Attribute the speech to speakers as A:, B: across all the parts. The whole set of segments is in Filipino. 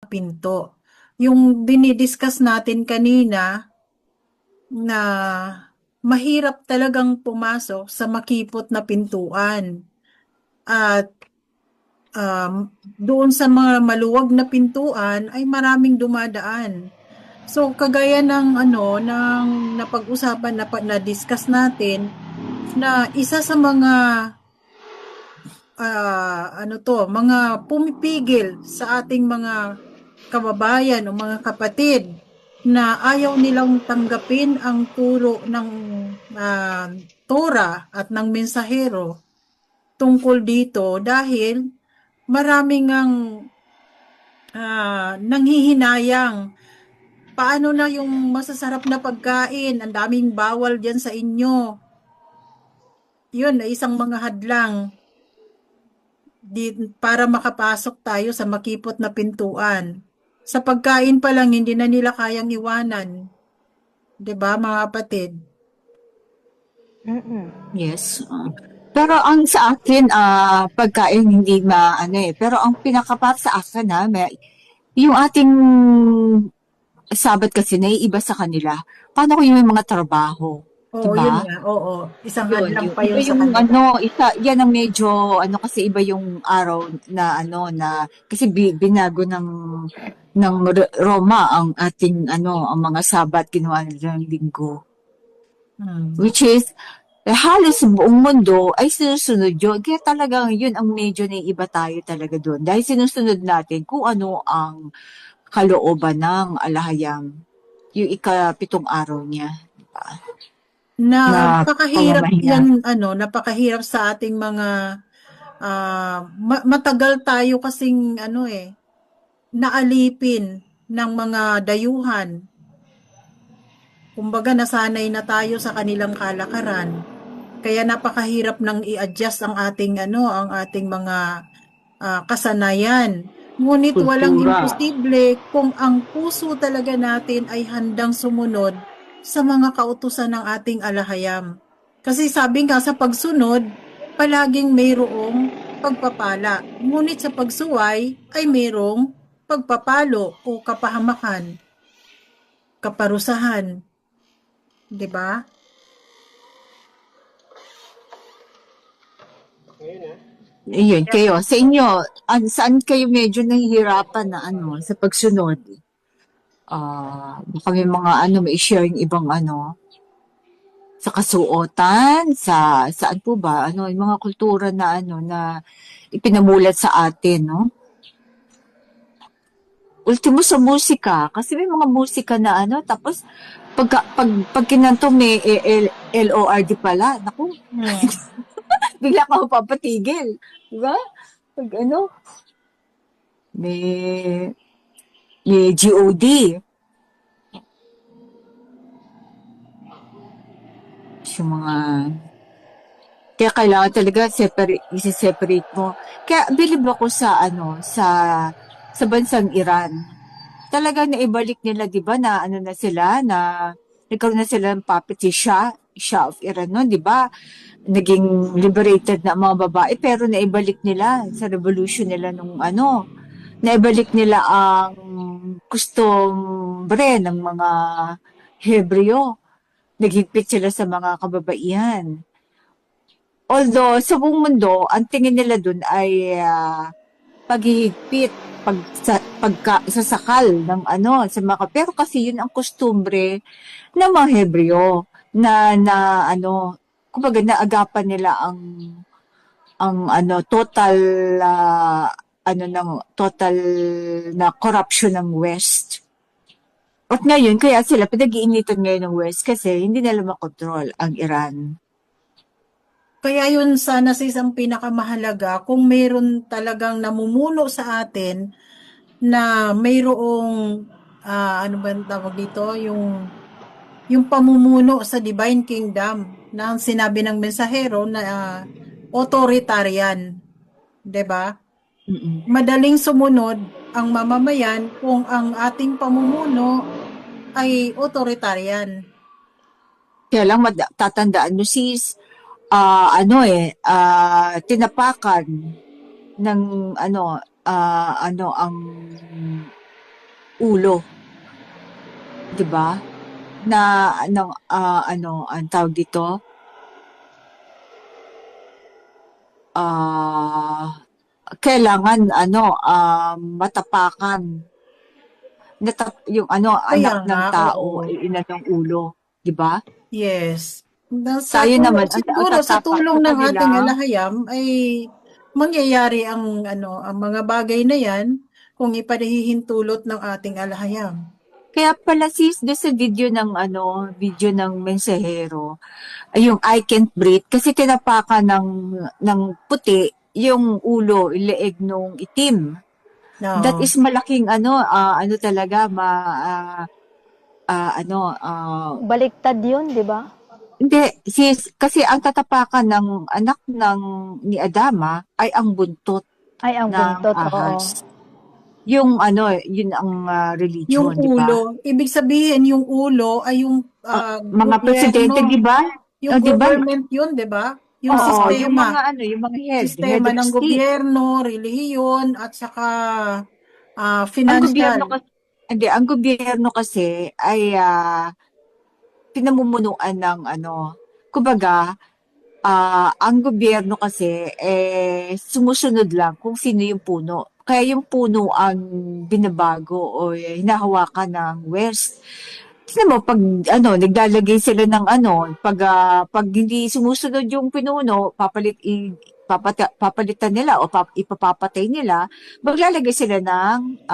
A: pinto. Yung dinidiscuss natin kanina na mahirap talagang pumasok sa makipot na pintuan. At doon sa mga maluwag na pintuan ay maraming dumadaan. So kagaya ng ng napag-usapan na-discuss natin na isa sa mga mga pumipigil sa ating mga kababayan o mga kapatid na ayaw nilang tanggapin ang turo ng Torah at ng mensahero tungkol dito dahil maraming ang nanghihinayang. Paano na yung masasarap na pagkain? Ang daming bawal dyan sa inyo. Yun, isang mga hadlang para makapasok tayo sa makipot na pintuan. Sa pagkain pa lang, hindi na nila kayang iwanan. 'Di ba, mga kapatid?
B: Yes. Pero ang sa akin, pagkain hindi maano eh. Pero ang pinakapart sa akin yung ating Sabat kasi naiiba sa kanila. Paano kung yung may mga trabaho, 'di
A: Oo, yun
B: ba?
A: nga. Oo, isang
B: Yun,
A: hadlang
B: yung
A: pa
B: iba
A: yun sa
B: yung
A: kanila.
B: yan ang medyo kasi iba yung araw na kasi binago ng Roma ang ating ang mga Sabat ginawa nila ng Linggo.
A: Hmm.
B: Which is halos sa buong mundo ay sinusunod yun. Kaya talagang yun ang medyo naiiba tayo talaga doon. Dahil sinusunod natin kung ano ang kalooban ng alahayam. Yung ikapitong araw niya. Diba? Na
A: Napakahirap
B: pamamahinga.
A: yan, napakahirap sa ating mga matagal tayo kasing naalipin ng mga dayuhan. Kumbaga nasanay na tayo sa kanilang kalakaran. Kaya napakahirap nang i-adjust ang ating mga kasanayan. Ngunit walang
B: Kultura.
A: imposible kung ang puso talaga natin ay handang sumunod sa mga kautusan ng ating alahayam. Kasi sabi nga sa pagsunod, palaging mayroong pagpapala. Ngunit sa pagsuway ay mayroong pagpapalo o kapahamakan, kaparusahan. 'Di ba?
B: Ayun, kayo. Sa inyo, saan kayo medyo nahihirapan na sa pagsunod? Baka may mga may share yung ibang sa kasuotan, saan po ba? Yung mga kultura na na ipinamulat sa atin, no? Ultimo sa musika, kasi may mga musika na tapos pag kinanto may LORD pala, naku,
A: Hmm.
B: bigla ka mapapatigil. Diba? Pag may GOD. Yung mga kaya kailangan talaga isi-separate mo. Kaya bilib ako sa sa bansang Iran. Talaga naibalik nila, 'di ba, na na sila na nagkaroon na sila ng puppet si Shah of Iran noon, 'di ba? Naging liberated na ang mga babae pero naibalik nila sa revolution nila nung naibalik nila ang kustombre ng mga Hebreo. Naghigpit sila sa mga kababaihan. Although, sa buong mundo, ang tingin nila dun ay paghihigpit, sasakal ng sa mga, pero kasi yun ang kostumbre ng mga Hebreo na kumbaga naagapan nila ang total ng total na corruption ng West. At ngayon, kaya sila pinag-iinitan ngayon ng West kasi hindi nila makontrol ang Iran.
A: Kaya yun sana sa isang pinakamahalaga kung mayroon talagang namumuno sa atin na mayroong ano ba ang tawag dito, yung pamumuno sa Divine Kingdom na ang sinabi ng mensahero na authoritarian, 'di ba?
B: Mm-mm.
A: Madaling sumunod ang mamamayan kung ang ating pamumuno ay authoritarian.
B: Kaya lang tatandaan mo sis, tinapakan ng ang ulo, 'di ba? Na ang tawag dito, ah, kailangan matapakan yung
A: Kaya
B: anak ng
A: nga, oo.
B: tao ay inanong ulo, 'di ba?
A: Yes.
B: Tayo naman ang
A: Siguro sa
B: tatapa sa
A: tulong ng ating
B: kanila.
A: alahayam ay mangyayari ang mga bagay na yan kung ipanihihintulot ng ating alahayam.
B: Kaya pala sis, doon sa video ng mensahero, ay yung I can't breathe kasi tinapakan ng puti yung ulo, yung leeg nung itim. That
A: No.
B: is malaking talaga
C: Baliktad yun, di ba?
B: hindi sis, kasi ang tatapakan ng anak ni Adama ay ang buntot
C: Ay, ang
B: ng
C: buntot, oo.
B: ahas. Yun ang
A: Yung
B: religion, di ba?
A: ulo, ibig sabihin yung ulo ay yung
B: Mga presidente, di
A: gobyerno,
B: ba?
A: yung
B: Di ba?
A: government yun, 'di ba? Yung
B: Oo,
A: sistema,
B: yung mga head
A: sistema
B: of
A: ng
B: state.
A: gobyerno, relihiyon at saka
B: Ang gobyerno
A: financial.
B: kasi, hindi, ang gobyerno kasi ay pinamumunuan ng kumbaga, ang gobyerno kasi sumusunod lang kung sino yung puno. Kaya yung puno ang binabago o hinahawakan ng West. Tignan mo, pag naglalagay sila ng pag hindi sumusunod yung pinuno, papalitan nila o ipapapatay nila, maglalagay sila ng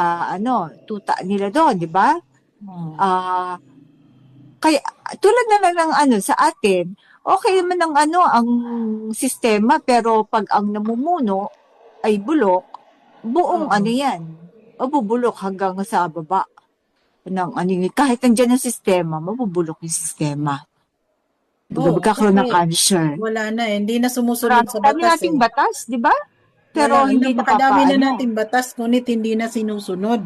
B: tuta nila doon, di ba?
A: Hmm.
B: Ah, kaya tulad na lang ng sa atin, okay naman ang sistema pero pag ang namumuno ay bulok, buong
A: Oo.
B: 'yan, mabubulok hanggang sa baba ng kahit nandiyan ang sistema, mabubulok yung sistema.
A: Oo,
B: Magkakaroon
A: kasi
B: ng cancer.
A: wala na eh. Hindi na sumusunod sa
B: Dami
A: batas
B: nating
A: eh.
B: batas, 'di ba? Pero
A: Wala,
B: hindi
A: napakadami na
B: napapaano.
A: nating batas ngunit hindi na sinusunod.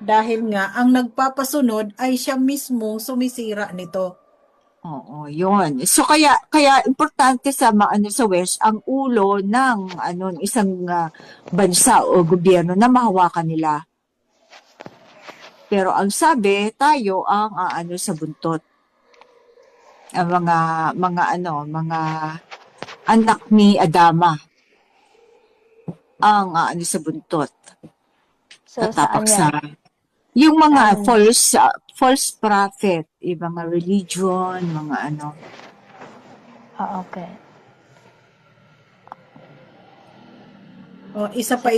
A: Dahil nga, ang nagpapasunod ay siya mismo sumisira nito.
B: Oo, 'yun. So kaya importante sa sa West ang ulo ng isang bansa o gobyerno na mahawakan nila. Pero ang sabi, tayo ang sa buntot. Ang mga anak ni Adama ang sa buntot.
C: So,
B: Tatapak
C: saan
B: sa
C: yan?
B: yung mga
C: Saan?
B: false prophet, yung mga religion, mga
C: Ah, okay.
A: O, isa pa